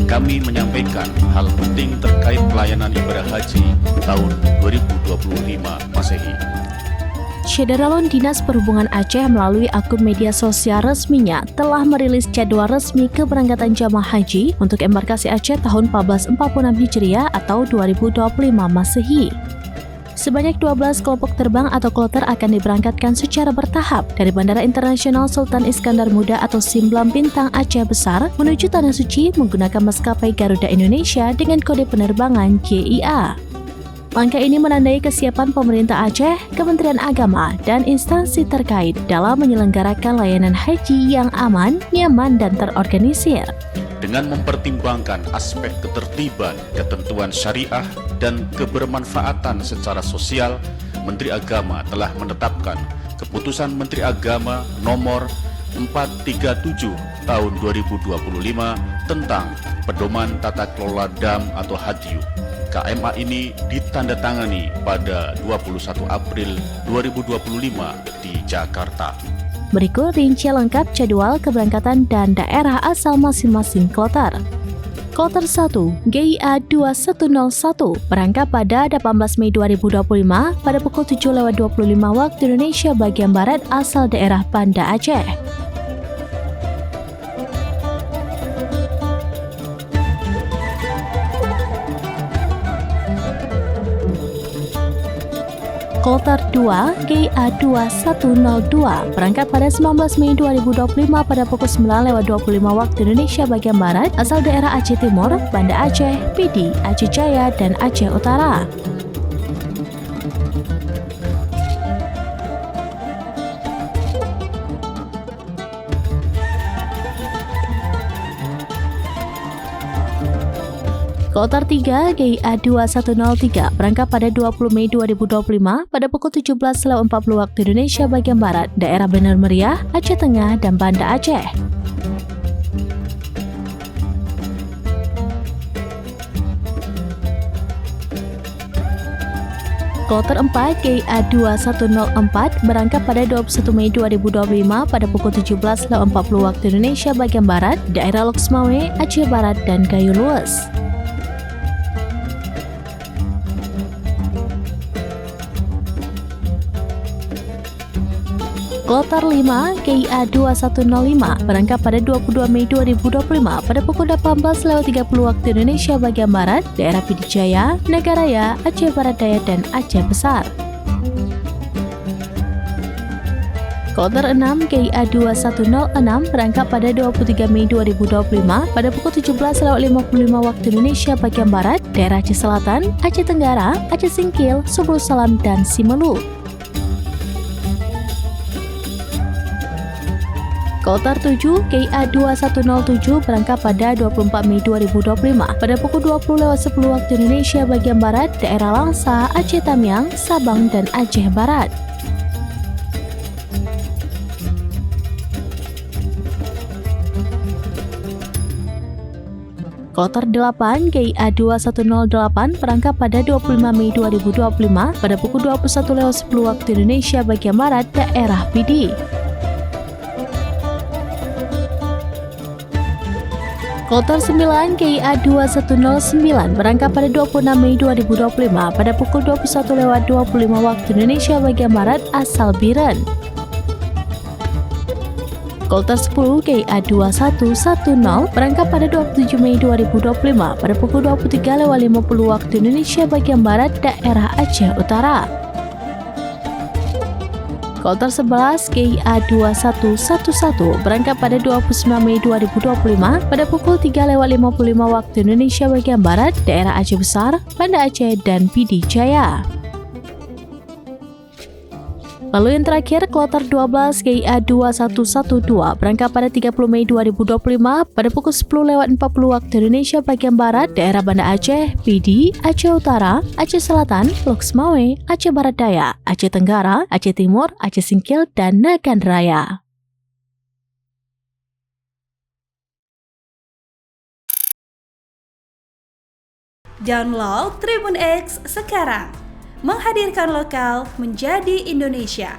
kami menyampaikan hal penting terkait pelayanan ibadah haji tahun 2025 Masehi. Syederalon Dinas Perhubungan Aceh melalui akun media sosial resminya telah merilis jadwal resmi keberangkatan jamaah haji untuk embarkasi Aceh tahun 1446 Hijriah atau 2025 Masehi. Sebanyak 12 kelompok terbang atau kloter akan diberangkatkan secara bertahap dari Bandara Internasional Sultan Iskandar Muda atau Simblam Bintang Aceh Besar menuju Tanah Suci menggunakan maskapai Garuda Indonesia dengan kode penerbangan JIA. Langkah ini menandai kesiapan pemerintah Aceh, Kementerian Agama, dan instansi terkait dalam menyelenggarakan layanan haji yang aman, nyaman, dan terorganisir. Dengan mempertimbangkan aspek ketertiban, ketentuan syariah, dan kebermanfaatan secara sosial, Menteri Agama telah menetapkan Keputusan Menteri Agama nomor 437 tahun 2025 tentang Pedoman Tata Kelola Dam atau Hadyu. KMA ini ditandatangani pada 21 April 2025 di Jakarta. Berikut rincian lengkap jadwal keberangkatan dan daerah asal masing-masing kloter. Kloter 1, GIA 2101, berangkat pada 18 Mei 2025 pada pukul 7.25 waktu Indonesia bagian Barat asal daerah Banda Aceh. Kloter 2, GIA 2102, berangkat pada 19 Mei 2025 pada pukul 9.25 waktu Indonesia bagian Barat, asal daerah Aceh Timur, Banda Aceh, Pidi, Aceh Jaya, dan Aceh Utara. Kloter 3, GIA 2103, berangkat pada 20 Mei 2025 pada pukul 17.40 waktu Indonesia bagian Barat, daerah Benar Meriah, Aceh Tengah, dan Banda Aceh. Kloter 4, GIA 2104, berangkat pada 21 Mei 2025 pada pukul 17.40 waktu Indonesia bagian Barat, daerah Loksmawe, Aceh Barat, dan Gayo Lues. Kloter 5, GIA 2105, berangkat pada 22 Mei 2025 pada pukul 18.30 waktu Indonesia bagian Barat, daerah Pidijaya, Nagaraya, Aceh Barat Daya, dan Aceh Besar. Kloter 6, GIA 2106, berangkat pada 23 Mei 2025 pada pukul 17.55 waktu Indonesia bagian Barat, daerah Aceh Selatan, Aceh Tenggara, Aceh Singkil, Subul Salam, dan Simelu. Kloter 7, GIA 2107, berangkat pada 24 Mei 2025 pada pukul 20.10 waktu Indonesia bagian Barat, daerah Langsa, Aceh Tamiang, Sabang, dan Aceh Barat. Kloter 8, GIA 2108, berangkat pada 25 Mei 2025 pada pukul 21.10 waktu Indonesia bagian Barat, daerah Pidi. Kloter 9, GIA 2109, berangkat pada 26 Mei 2025 pada pukul 21.25 waktu Indonesia bagian Barat, asal Biren. Kloter 10, GIA 2110, berangkat pada 27 Mei 2025 pada pukul 23.50 waktu Indonesia bagian Barat, daerah Aceh Utara. Kloter 11, GIA 2111, berangkat pada 29 Mei 2025 pada pukul 3.55 waktu Indonesia bagian Barat, daerah Aceh Besar, Banda Aceh, dan Pidi Jaya. Lalu yang terakhir, Kloter 12, GIA 2112, berangkat pada 30 Mei 2025 pada pukul 10.40 waktu Indonesia bagian Barat, daerah Banda Aceh, Pidi, Aceh Utara, Aceh Selatan, Loksmawe, Aceh Barat Daya, Aceh Tenggara, Aceh Timur, Aceh Singkil, dan Nagan Raya. Download Tribun X sekarang, menghadirkan lokal menjadi Indonesia.